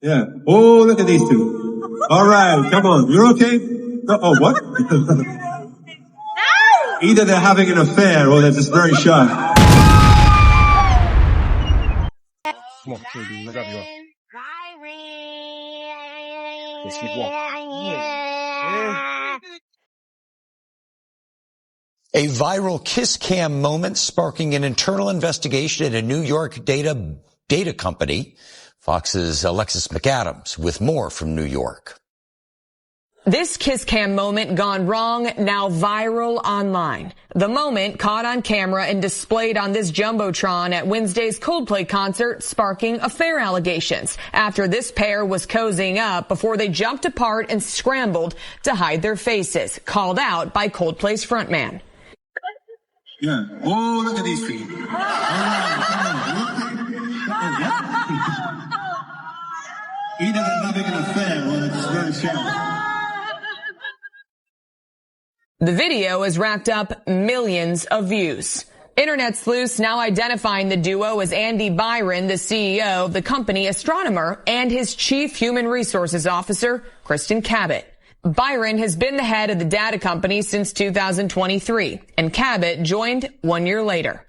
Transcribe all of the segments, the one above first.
Yeah. Oh, look at these two. All right, come on. You're okay? Oh, what? Either they're having an affair or they're just very shy. Come on, baby, look up, you go. Let's keep walking. A viral kiss cam moment sparking an internal investigation at a New York data company. Fox's Alexis McAdams with more from New York. This kiss cam moment gone wrong, now viral online. The moment caught on camera and displayed on this Jumbotron at Wednesday's Coldplay concert, sparking affair allegations after this pair was cozying up before they jumped apart and scrambled to hide their faces, called out by Coldplay's frontman. Yeah. Oh, look at these feet. Either they're having an affair or they're just very shy. The video has racked up millions of views. Internet sleuths now identifying the duo as Andy Byron, the CEO of the company Astronomer, and his chief human resources officer, Kristen Cabot. Byron has been the head of the data company since 2023, and Cabot joined 1 year later.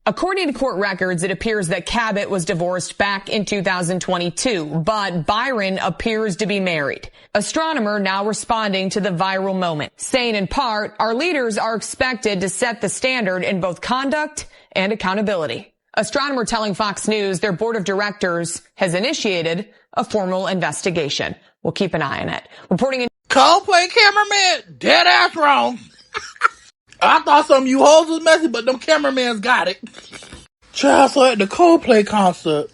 According to court records, it appears that Cabot was divorced back in 2022, but Byron appears to be married. Astronomer now responding to the viral moment, saying in part, our leaders are expected to set the standard in both conduct and accountability. Astronomer telling Fox News their board of directors has initiated a formal investigation. We'll keep an eye on it. Reporting in Coldplay cameraman, dead ass wrong. I thought some of you hoes was messy, but them cameramans got it. Child, so at the Coldplay concert,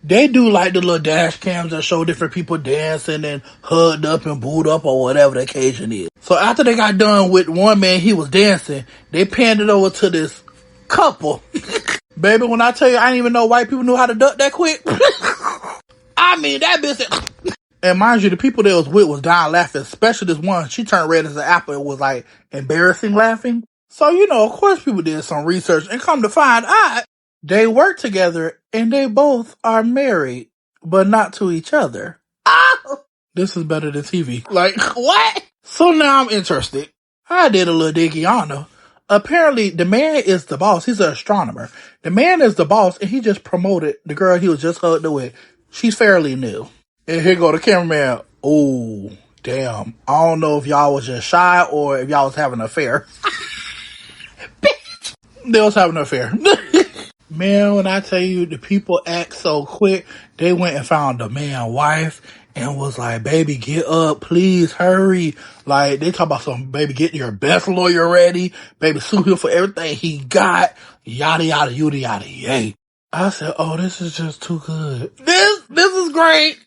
they do like the little dash cams that show different people dancing and hugged up and booed up or whatever the occasion is. So after they got done with one man, he was dancing, they panned it over to this couple. Baby, when I tell you I didn't even know white people knew how to duck that quick. I mean, that bitch said... And mind you, the people that was with was dying laughing, especially this one. She turned red as an apple and was like embarrassing laughing. So, of course people did some research and come to find out they work together and they both are married, but not to each other. Ah! This is better than TV. Like, what? So now I'm interested. I did a little diggy on her. Apparently, the man is the boss. He's an astronomer. The man is the boss and he just promoted the girl he was just hugged with. She's fairly new. And here go the cameraman. Oh, damn. I don't know if y'all was just shy or if y'all was having an affair. Bitch. They was having an affair. Man, when I tell you the people act so quick, they went and found the man's wife and was like, baby, get up, please, hurry. Like, they talk about some, baby, get your best lawyer ready. Baby, sue him for everything he got. Yada, yada, yada, yada, yay. I said, oh, this is just too good. This is great.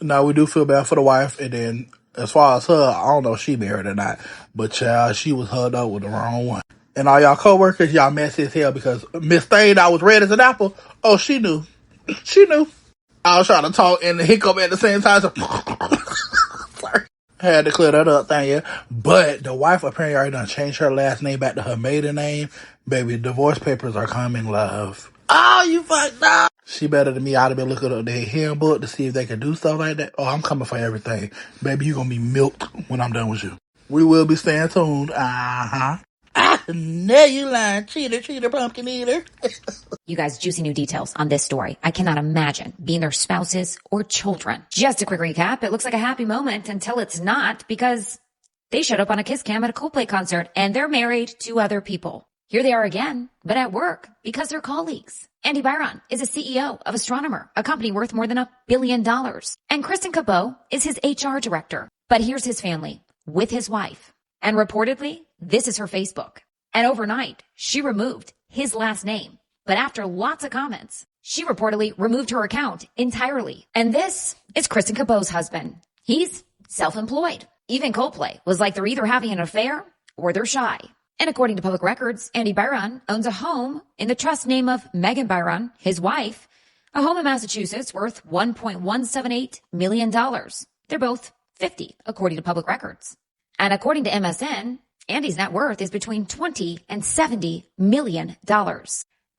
Now, we do feel bad for the wife, and then, as far as her, I don't know if she married or not, but child, she was hugged up with the wrong one. And all y'all co-workers, y'all messy as hell, because Miss Thane, I was red as an apple. Oh, she knew. She knew. I was trying to talk and hiccup at the same time, so sorry. Had to clear that up, thank you. But the wife apparently already done changed her last name back to her maiden name. Baby, divorce papers are coming, love. Oh, you fucked up. She better than me. I'd have been looking up their handbook to see if they can do stuff like that. Oh, I'm coming for everything. Baby, you gonna be milked when I'm done with you. We will be staying tuned. Uh-huh. Now you lying. Cheater, pumpkin eater. You guys, juicy new details on this story. I cannot imagine being their spouses or children. Just a quick recap. It looks like a happy moment until it's not, because they showed up on a kiss cam at a Coldplay concert and they're married to other people. Here they are again, but at work because they're colleagues. Andy Byron is a CEO of Astronomer, a company worth more than $1 billion. And Kristen Cabot is his HR director. But here's his family with his wife. And reportedly, this is her Facebook. And overnight, she removed his last name. But after lots of comments, she reportedly removed her account entirely. And this is Kristen Cabot's husband. He's self-employed. Even Coldplay was like they're either having an affair or they're shy. And according to public records, Andy Byron owns a home in the trust name of Megan Byron, his wife, a home in Massachusetts worth $1.178 million. They're both 50, according to public records. And according to MSN, Andy's net worth is between $20 and $70 million.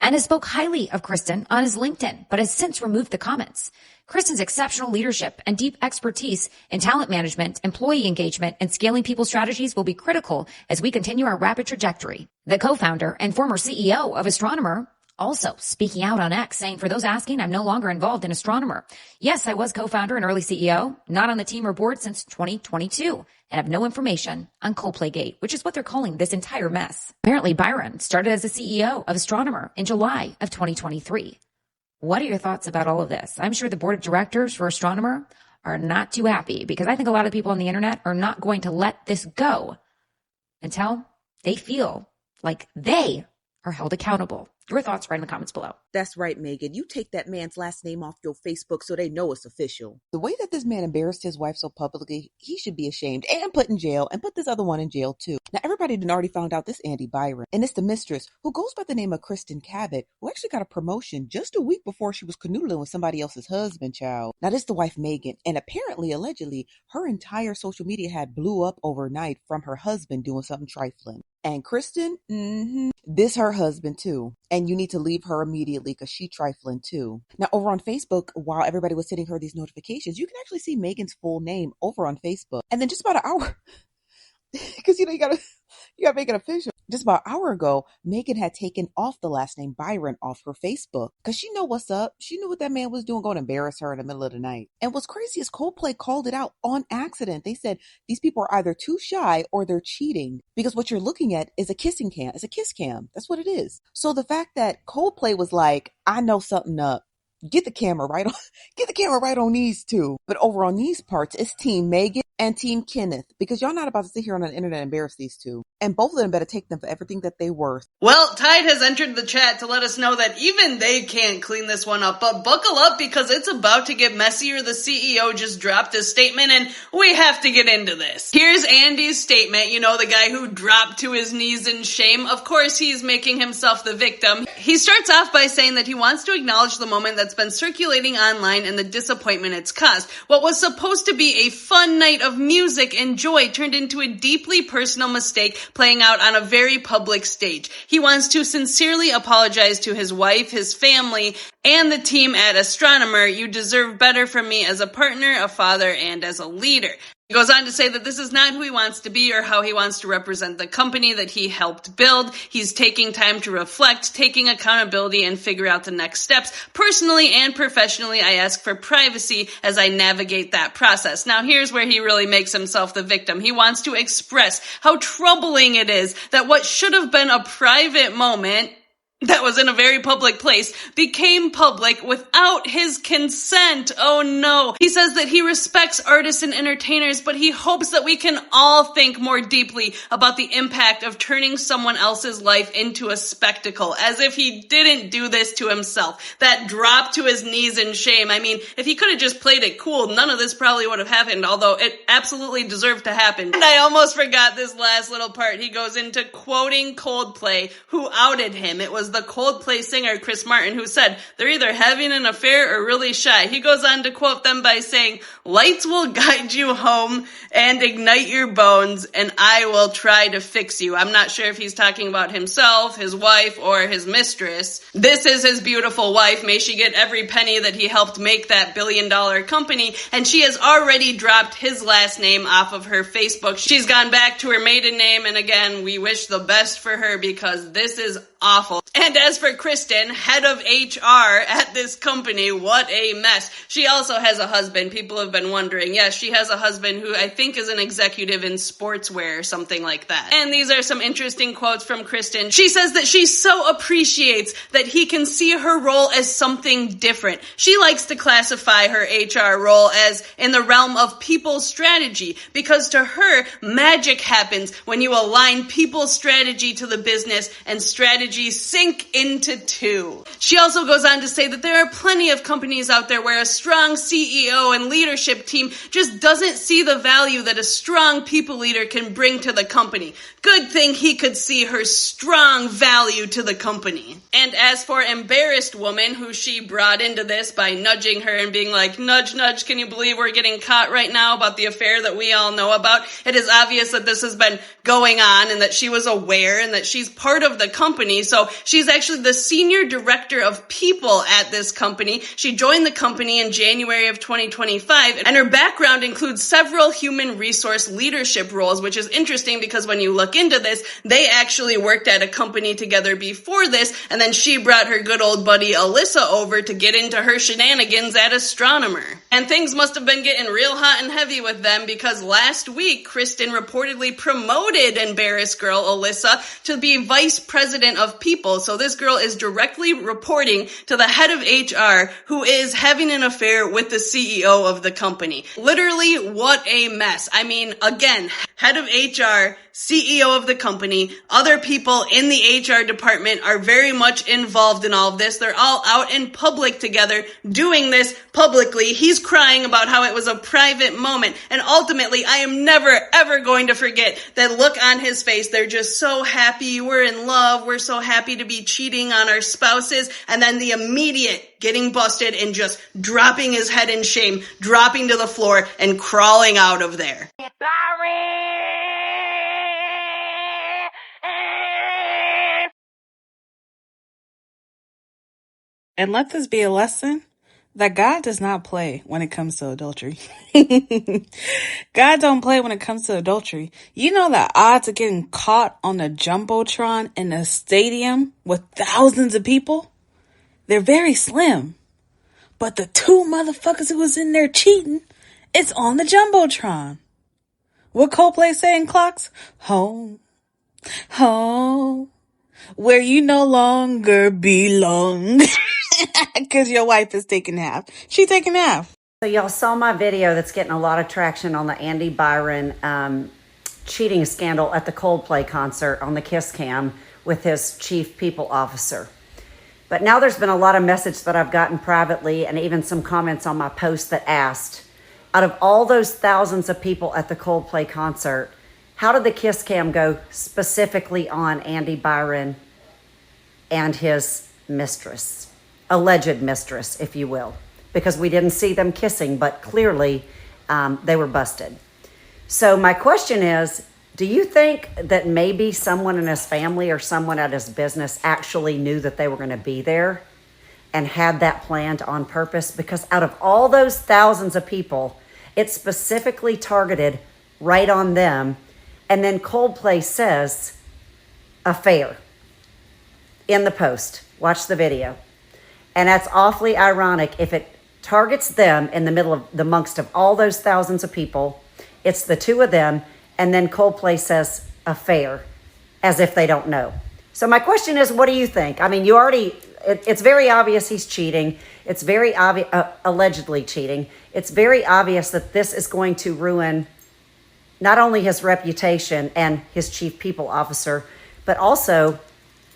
and has spoke highly of Kristen on his LinkedIn, but has since removed the comments. Kristen's exceptional leadership and deep expertise in talent management, employee engagement, and scaling people strategies will be critical as we continue our rapid trajectory. The co-founder and former CEO of Astronomer also speaking out on X, saying, for those asking, I'm no longer involved in Astronomer. Yes, I was co-founder and early CEO, not on the team or board since 2022, and have no information on Coldplay Gate, which is what they're calling this entire mess. Apparently, Byron started as the CEO of Astronomer in July of 2023. What are your thoughts about all of this? I'm sure the board of directors for Astronomer are not too happy, because I think a lot of people on the internet are not going to let this go until they feel like they are held accountable. Your thoughts right in the comments below. That's right, Megan. You take that man's last name off your Facebook so they know it's official. The way that this man embarrassed his wife so publicly, he should be ashamed and put in jail, and put this other one in jail too. Now, everybody had already found out this Andy Byron, and it's the mistress who goes by the name of Kristen Cabot, who actually got a promotion just a week before she was canoodling with somebody else's husband, child. Now, this is the wife, Megan, and apparently, allegedly, her entire social media had blew up overnight from her husband doing something trifling. And Kristen, this her husband too. And you need to leave her immediately because she trifling too. Now, over on Facebook, while everybody was sending her these notifications, you can actually see Megan's full name over on Facebook. And then just about an hour, because you gotta make it official. Just about an hour ago, Megan had taken off the last name Byron off her Facebook because she knew what's up. She knew what that man was doing, going to embarrass her in the middle of the night. And what's crazy is Coldplay called it out on accident. They said these people are either too shy or they're cheating, because what you're looking at is a kissing cam. It's a kiss cam. That's what it is. So the fact that Coldplay was like, I know something up. Get the camera right on these two. But over on these parts, it's Team Megan and Team Kenneth, because y'all not about to sit here on the internet and embarrass these two. And both of them better take them for everything that they worth. Well, Tide has entered the chat to let us know that even they can't clean this one up, but buckle up because it's about to get messier. The CEO just dropped his statement and we have to get into this. Here's Andy's statement, the guy who dropped to his knees in shame. Of course, he's making himself the victim. He starts off by saying that he wants to acknowledge the moment that's been circulating online and the disappointment it's caused. What was supposed to be a fun night of music and joy turned into a deeply personal mistake playing out on a very public stage. He wants to sincerely apologize to his wife, his family, and the team at Astronomer. You deserve better from me as a partner, a father, and as a leader. He goes on to say that this is not who he wants to be or how he wants to represent the company that he helped build. He's taking time to reflect, taking accountability, and figure out the next steps. Personally and professionally, I ask for privacy as I navigate that process. Now, here's where he really makes himself the victim. He wants to express how troubling it is that what should have been a private moment that was in a very public place became public without his consent. Oh no. He says that he respects artists and entertainers, but he hopes that we can all think more deeply about the impact of turning someone else's life into a spectacle, as if he didn't do this to himself. That drop to his knees in shame. I mean, if he could have just played it cool, none of this probably would have happened, although it absolutely deserved to happen. And I almost forgot this last little part. He goes into quoting Coldplay, who outed him. It was the Coldplay singer Chris Martin who said they're either having an affair or really shy. He goes on to quote them by saying, "Lights will guide you home and ignite your bones, and I will try to fix you." I'm not sure if he's talking about himself, his wife, or his mistress. This is his beautiful wife. May she get every penny that he helped make that billion-dollar company, and she has already dropped his last name off of her Facebook. She's gone back to her maiden name, and again, we wish the best for her because this is awful. And as for Kristen, head of HR at this company, what a mess. She also has a husband. People have been wondering. Yes, she has a husband who I think is an executive in sportswear or something like that. And these are some interesting quotes from Kristen. She says that she so appreciates that he can see her role as something different. She likes to classify her HR role as in the realm of people strategy, because to her, magic happens when you align people strategy to the business and strategy sink into two. She also goes on to say that there are plenty of companies out there where a strong CEO and leadership team just doesn't see the value that a strong people leader can bring to the company. Good thing he could see her strong value to the company. And as for embarrassed woman, who she brought into this by nudging her and being like, nudge, nudge, can you believe we're getting caught right now about the affair that we all know about? It is obvious that this has been going on and that she was aware and that she's part of the company. company. So she's actually the senior director of people at this company. She joined the company in January of 2025, and her background includes several human resource leadership roles, which is interesting because when you look into this, they actually worked at a company together before this, and then she brought her good old buddy Alyssa over to get into her shenanigans at Astronomer. And things must have been getting real hot and heavy with them because last week, Kristen reportedly promoted embarrassed girl Alyssa to be vice president of people. So this girl is directly reporting to the head of HR, who is having an affair with the CEO of the company. Literally, what a mess. I mean, again, head of HR, CEO of the company, other people in the HR department are very much involved in all of this. They're all out in public together doing this publicly. He's crying about how it was a private moment. And ultimately, I am never, ever going to forget that look on his face. They're just so happy. We're in love. We're so happy to be cheating on our spouses. And then the immediate getting busted and just dropping his head in shame, dropping to the floor and crawling out of there. And let this be a lesson that God does not play when it comes to adultery. God don't play when it comes to adultery. You know the odds of getting caught on the Jumbotron in a stadium with thousands of people? They're very slim. But the two motherfuckers who was in there cheating, it's on the Jumbotron. What Coldplay saying, Clocks? Home, home, where you no longer belong. Because your wife is taking half. She taking half. So y'all saw my video that's getting a lot of traction on the Andy Byron cheating scandal at the Coldplay concert on the Kiss Cam with his chief people officer. But now there's been a lot of message that I've gotten privately and even some comments on my post that asked, out of all those thousands of people at the Coldplay concert, how did the Kiss Cam go specifically on Andy Byron and his mistress? Alleged mistress, if you will, because we didn't see them kissing, but clearly they were busted. So my question is, do you think that maybe someone in his family or someone at his business actually knew that they were going to be there and had that planned on purpose? Because out of all those thousands of people, it specifically targeted right on them. And then Coldplay says affair in the post. Watch the video. And that's awfully ironic if it targets them in the middle of the amongst of all those thousands of people. It's the two of them. And then Coldplay says affair as if they don't know. So my question is, what do you think? I mean, it's very obvious he's cheating. It's very obvious, allegedly cheating. It's very obvious that this is going to ruin not only his reputation and his chief people officer, but also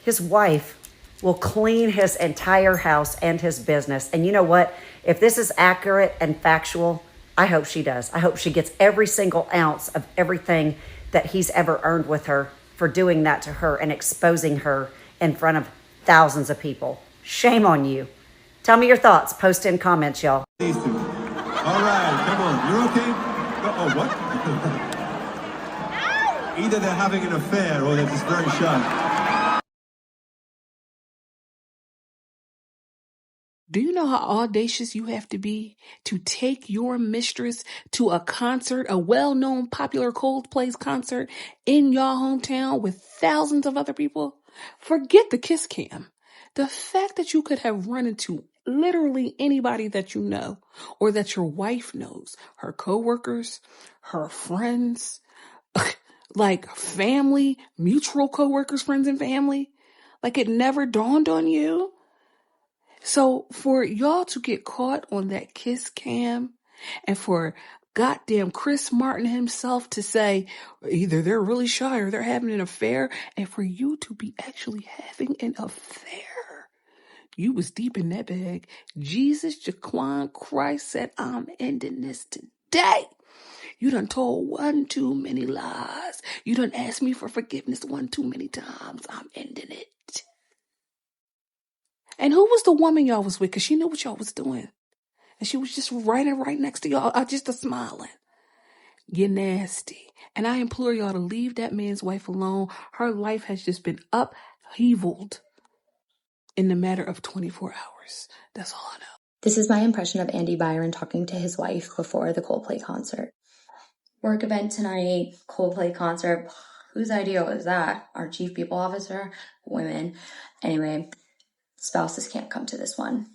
his wife will clean his entire house and his business. And you know what? If this is accurate and factual, I hope she does. I hope she gets every single ounce of everything that he's ever earned with her for doing that to her and exposing her in front of thousands of people. Shame on you. Tell me your thoughts. Post in comments, y'all. All right, come on. You're okay? Oh, what? Either they're having an affair or they're just very shy. Do you know how audacious you have to be to take your mistress to a concert, a well-known popular Coldplay's concert in your hometown with thousands of other people? Forget the Kiss Cam. The fact that you could have run into literally anybody that you know or that your wife knows, her coworkers, her friends, like family, mutual coworkers, friends and family, like it never dawned on you. So for y'all to get caught on that Kiss Cam and for goddamn Chris Martin himself to say either they're really shy or they're having an affair, and for you to be actually having an affair, you was deep in that bag. Jesus, Jaquan Christ said, I'm ending this today. You done told one too many lies. You done asked me for forgiveness one too many times. I'm ending it. And who was the woman y'all was with? Because she knew what y'all was doing. And she was just right next to y'all, just smiling. You're nasty. And I implore y'all to leave that man's wife alone. Her life has just been up, upheavaled in the matter of 24 hours. That's all I know. This is my impression of Andy Byron talking to his wife before the Coldplay concert. Work event tonight, Coldplay concert. Whose idea was that? Our chief people officer? Women. Anyway, spouses can't come to this one.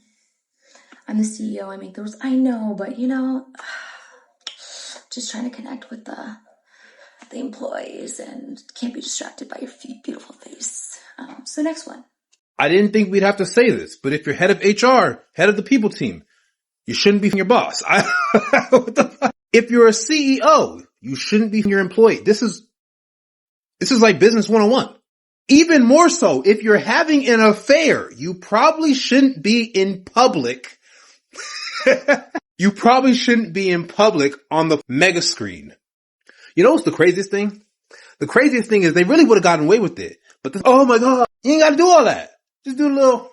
I'm the CEO, I make the rules. I know, but just trying to connect with the employees and can't be distracted by your beautiful face. So next one. I didn't think we'd have to say this, but if you're head of HR, head of the people team, you shouldn't be your boss. What the fuck? If you're a CEO, you shouldn't be your employee. This is like business 101. Even more so, if you're having an affair, you probably shouldn't be in public. You probably shouldn't be in public on the mega screen. You know what's the craziest thing? The craziest thing is they really would have gotten away with it. But oh my God, you ain't got to do all that. Just do a little.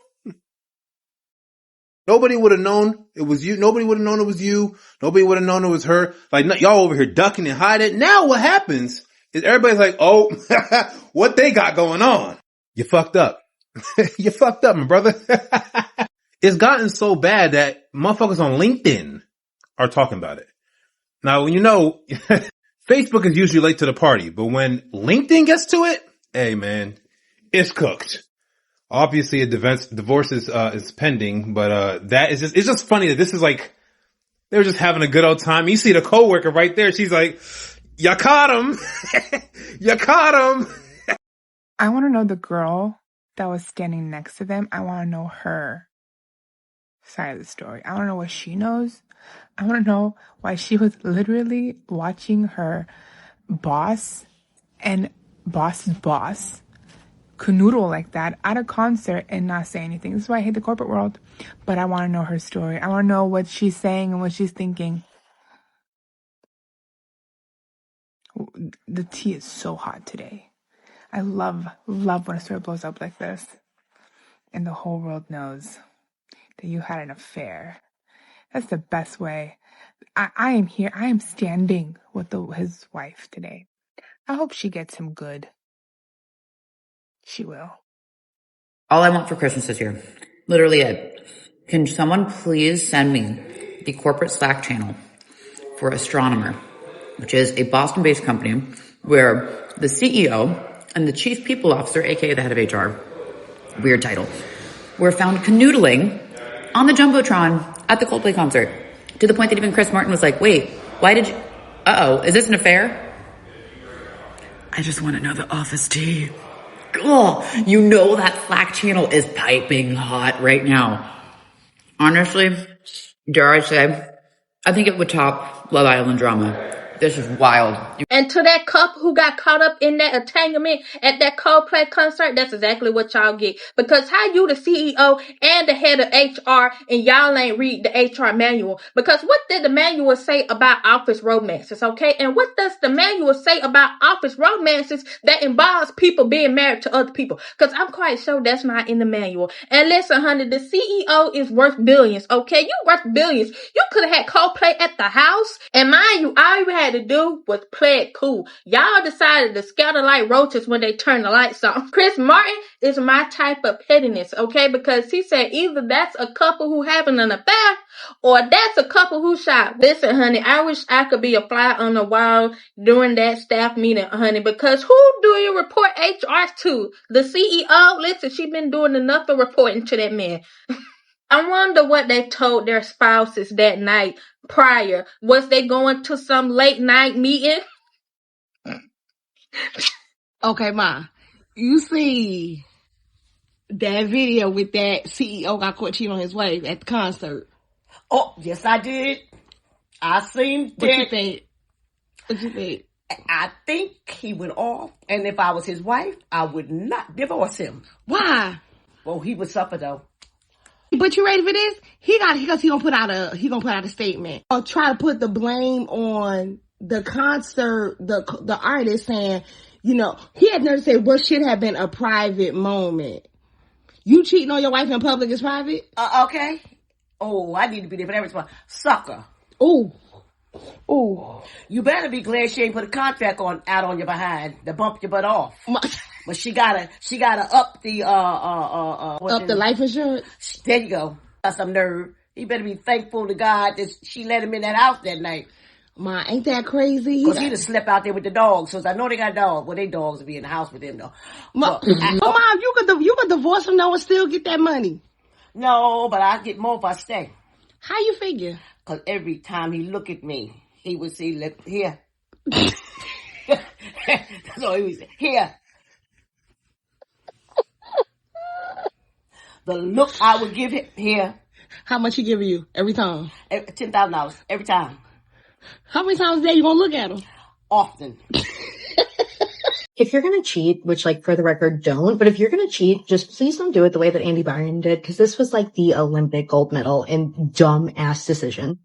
Nobody would have known it was you. Nobody would have known it was you. Nobody would have known it was her. Like y'all over here ducking and hiding. Now what happens is everybody's like, oh, what they got going on? You fucked up. You fucked up, my brother. It's gotten so bad that motherfuckers on LinkedIn are talking about it. Now, Facebook is usually late to the party, but when LinkedIn gets to it, hey man, it's cooked. Obviously a divorce is pending, but it's just funny that this is like, they were just having a good old time. You see the coworker right there, she's like, you caught him. You caught him. I want to know the girl that was standing next to them. I want to know her side of the story. I want to know what she knows. I want to know why she was literally watching her boss and boss's boss canoodle like that at a concert and not say anything. This is why I hate the corporate world. But I want to know her story. I want to know what she's saying and what she's thinking. The tea is so hot today. I love when a story blows up like this. And the whole world knows that you had an affair. That's the best way. I am here. I am standing with his wife today. I hope she gets him good. She will. All I want for Christmas this year, literally it. Can someone please send me the corporate Slack channel for Astronomer, which is a Boston-based company where the CEO and the chief people officer, aka the head of HR, weird title, were found canoodling on the Jumbotron at the Coldplay concert, to the point that even Chris Martin was like, wait, why did you, is this an affair? I just want to know the office tea. Oh, you know that Slack channel is piping hot right now. Honestly, dare I say, I think it would top Love Island drama. This is wild. And to that couple who got caught up in that entanglement at that Coldplay concert, that's exactly what y'all get. Because how you the CEO and the head of HR and y'all ain't read the HR manual? Because what did the manual say about office romances, okay? And what does the manual say about office romances that involves people being married to other people? Because I'm quite sure that's not in the manual. And listen, honey, the CEO is worth billions, okay? You worth billions. You could have had Coldplay at the house. And mind you, all you had to do was play it cool. Y'all decided to scatter like roaches when they turn the lights on. Chris Martin is my type of pettiness, okay? Because he said either that's a couple who having an affair or that's a couple who shot. Listen, honey, I wish I could be a fly on the wall during that staff meeting, honey, because who do you report HR to? The CEO? Listen, she been doing enough of reporting to that man. I wonder what they told their spouses that night prior. Was they going to some late night meeting? Okay, Ma, you see that video with that CEO got caught cheating on his wife at the concert? Oh, yes, I did. I seen that. What you think? What you think? I think he went off, and if I was his wife, I would not divorce him. Why? Well, he would suffer though. But you ready for this? He gonna put out a statement. Or try to put the blame on the concert, the artist, saying, he had never said what should have been a private moment. You cheating on your wife in public is private? Okay. Oh, I need to be there for that response. Sucker. Ooh. You better be glad she ain't put a contract out on your behind to bump your butt off. But she gotta up the Up the life insurance. There you go. Got some nerve. He better be thankful to God that she let him in that house that night. Ma, ain't that crazy? Because he'd have slept out there with the dogs. So I know they got dogs. Well, they dogs would be in the house with them though. Mom, you could divorce him now and still get that money. No, but I get more if I stay. How you figure? Because every time he look at me, he would say, "Look here." That's all he would say. Here. The look I would give him here. How much he giving you every time? $10,000 every time. How many times a day you gonna look at him? Often. If you're going to cheat, which like for the record, don't, but if you're going to cheat, just please don't do it the way that Andy Byron did, because this was like the Olympic gold medal in dumb ass decision.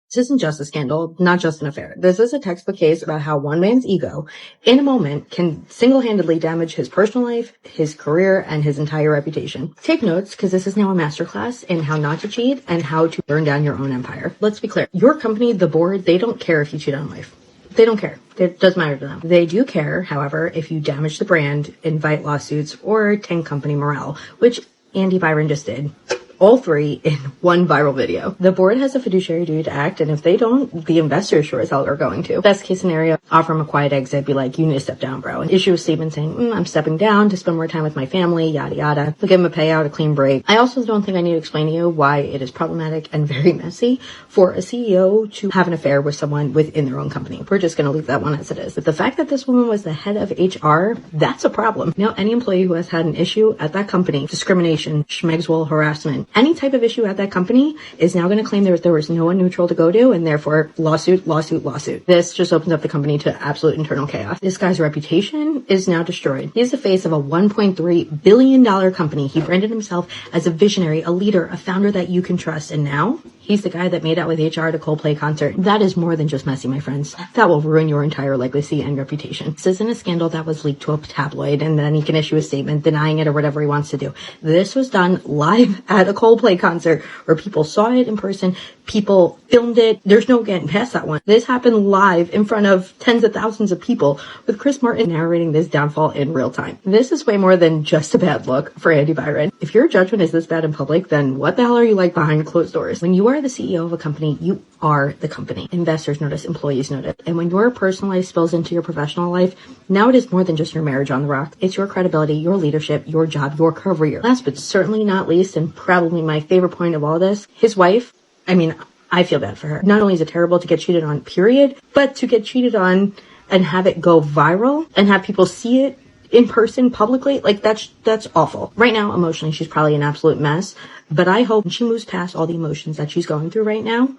This isn't just a scandal, not just an affair. This is a textbook case about how one man's ego in a moment can single-handedly damage his personal life, his career, and his entire reputation. Take notes, because this is now a masterclass in how not to cheat and how to burn down your own empire. Let's be clear. Your company, the board, they don't care if you cheat on a wife. They don't care. It doesn't matter to them. They do care, however, if you damage the brand, invite lawsuits, or tank company morale, which Andy Byron just did. All three in one viral video. The board has a fiduciary duty to act, and if they don't, the investors sure as hell are going to. Best case scenario, offer him a quiet exit, be like, you need to step down, bro. And issue a statement saying, I'm stepping down to spend more time with my family, yada yada. They'll give him a payout, a clean break. I also don't think I need to explain to you why it is problematic and very messy for a CEO to have an affair with someone within their own company. We're just gonna leave that one as it is. But the fact that this woman was the head of HR, that's a problem. Now, any employee who has had an issue at that company, discrimination, schmegswell harassment, any type of issue at that company is now going to claim there was no one neutral to go to, and therefore lawsuit. This just opens up the company to absolute internal chaos. This guy's reputation is now destroyed. He's the face of a $1.3 billion company. He branded himself as a visionary, a leader, a founder that you can trust, and now he's the guy that made out with HR at a Coldplay concert. That is more than just messy, my friends. That will ruin your entire legacy and reputation. This isn't a scandal that was leaked to a tabloid and then he can issue a statement denying it or whatever he wants to do. This was done live at a Coldplay concert where people saw it in person, people filmed it. There's no getting past that one. This happened live in front of tens of thousands of people with Chris Martin narrating this downfall in real time. This is way more than just a bad look for Andy Byron. If your judgment is this bad in public, then what the hell are you like behind closed doors? When you are the CEO of a company, you are the company. Investors notice, employees notice. And when your personal life spills into your professional life, now it is more than just your marriage on the rocks. It's your credibility, your leadership, your job, your career. Last but certainly not least, and probably my favorite point of all this, his wife, I feel bad for her. Not only is it terrible to get cheated on, period, but to get cheated on and have it go viral and have people see it in person publicly, like that's awful. Right now, emotionally, she's probably an absolute mess, but I hope she moves past all the emotions that she's going through right now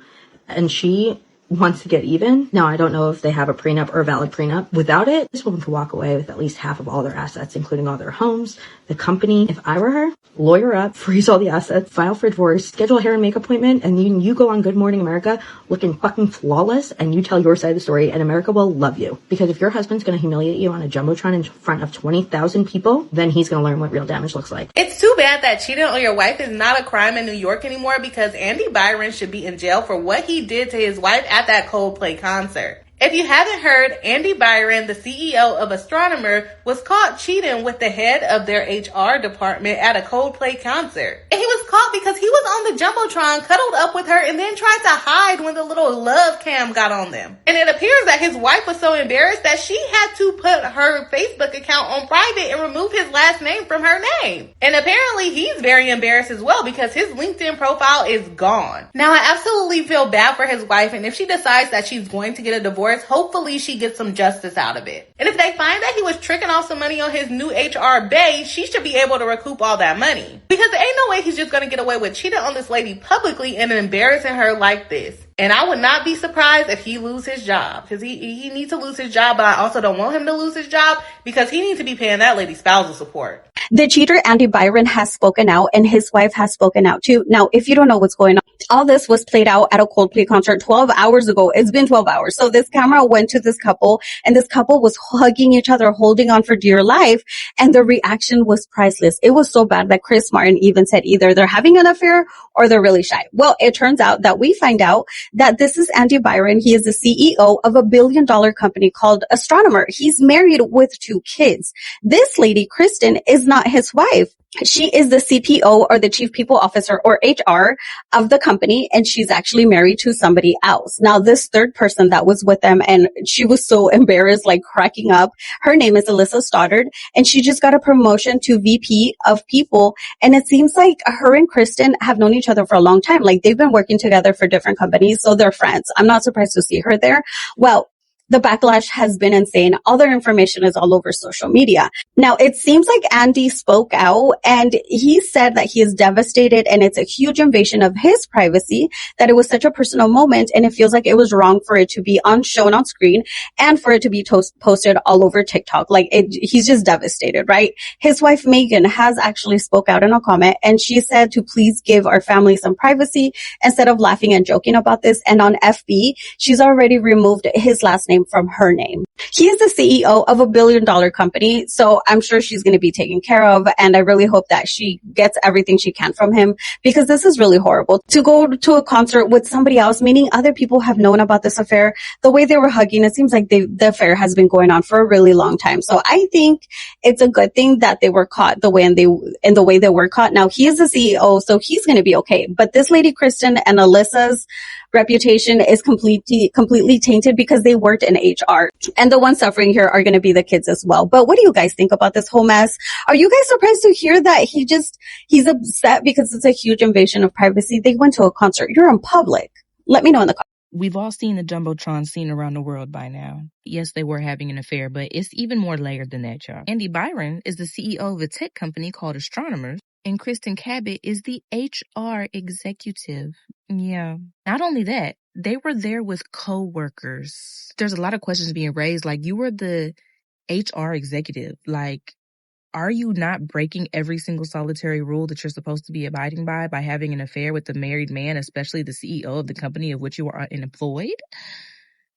and she wants to get even. Now, I don't know if they have a prenup or a valid prenup. Without it, this woman could walk away with at least half of all their assets, including all their homes, the company. If I were her, lawyer up, freeze all the assets, file for divorce, schedule a hair and makeup appointment, and you go on Good Morning America looking fucking flawless and you tell your side of the story and America will love you. Because if your husband's going to humiliate you on a Jumbotron in front of 20,000 people, then he's going to learn what real damage looks like. It's too bad that cheating on your wife is not a crime in New York anymore, because Andy Byron should be in jail for what he did to his wife at that Coldplay concert. If you haven't heard, Andy Byron, the CEO of Astronomer, was caught cheating with the head of their HR department at a Coldplay concert. And he was caught because he was on the Jumbotron, cuddled up with her, and then tried to hide when the little love cam got on them. And it appears that his wife was so embarrassed that she had to put her Facebook account on private and remove his last name from her name. And apparently he's very embarrassed as well because his LinkedIn profile is gone. Now, I absolutely feel bad for his wife, and if she decides that she's going to get a divorce, hopefully she gets some justice out of it. And if they find that he was tricking off some money on his new HR bae, she should be able to recoup all that money. Because there ain't no way he's just going to get away with cheating on this lady publicly and embarrassing her like this. And I would not be surprised if he lose his job, because he needs to lose his job, but I also don't want him to lose his job because he needs to be paying that lady spousal support. The cheater, Andy Byron, has spoken out and his wife has spoken out too. Now, if you don't know what's going on, All this was played out at a Coldplay concert 12 hours ago. It's been 12 hours. So this camera went to this couple, and this couple was hugging each other, holding on for dear life. And the reaction was priceless. It was so bad that Chris Martin even said either they're having an affair or they're really shy. Well, it turns out that we find out that this is Andy Byron. He is the CEO of a $1 billion company called Astronomer. He's married with 2 kids. This lady, Kristen, is not his wife. She is the CPO, or the Chief People Officer, or HR of the company, and she's actually married to somebody else. Now, this third person that was with them, and she was so embarrassed, like cracking up, her name is Alyssa Stoddard, and she just got a promotion to VP of People, and it seems like her and Kristen have known each other for a long time. Like, they've been working together for different companies, so they're friends. I'm not surprised to see her there. Well, the backlash has been insane. All their information is all over social media. Now, it seems like Andy spoke out, and he said that he is devastated, and it's a huge invasion of his privacy, that it was such a personal moment, and it feels like it was wrong for it to be shown on screen and for it to be posted all over TikTok. Like, he's just devastated, right? His wife, Megan, has actually spoke out in a comment, and she said to please give our family some privacy instead of laughing and joking about this. And on FB, she's already removed his last name from her name. He is the CEO of a $1 billion company, so I'm sure she's going to be taken care of, and I really hope that she gets everything she can from him, because this is really horrible. To go to a concert with somebody else, meaning other people have known about this affair, the way they were hugging, it seems like the affair has been going on for a really long time. So I think it's a good thing that they were caught the way they were caught. Now, he is the CEO, so he's going to be okay. But this lady, Kristen, and Alyssa's reputation is completely tainted because they worked in HR. And the ones suffering here are going to be the kids as well. But what do you guys think about this whole mess? Are you guys surprised to hear that he's upset because it's a huge invasion of privacy? They went to a concert. You're in public. Let me know in the comments. We've all seen the Jumbotron seen around the world by now. Yes, they were having an affair, but it's even more layered than that, y'all. Andy Byron is the CEO of a tech company called Astronomers, and Kristen Cabot is the HR executive. Yeah. Not only that, they were there with co-workers. There's a lot of questions being raised, like, you were the HR executive. Like, are you not breaking every single solitary rule that you're supposed to be abiding by having an affair with the married man, especially the CEO of the company of which you are employed?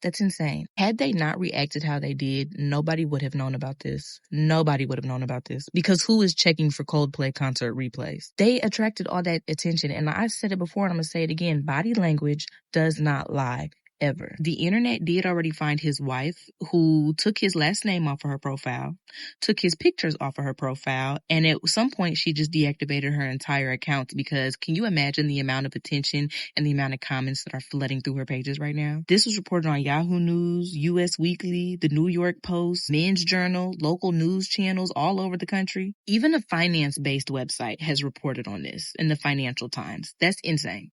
That's insane. Had they not reacted how they did, nobody would have known about this. Nobody would have known about this. Because who is checking for Coldplay concert replays? They attracted all that attention. And I said it before, and I'm going to say it again. Body language does not lie. Ever. The internet did already find his wife, who took his last name off of her profile, took his pictures off of her profile, and at some point she just deactivated her entire account, because can you imagine the amount of attention and the amount of comments that are flooding through her pages right now? This was reported on Yahoo News, US Weekly, the New York Post, Men's Journal, local news channels all over the country. Even a finance-based website has reported on this in the Financial Times. That's insane.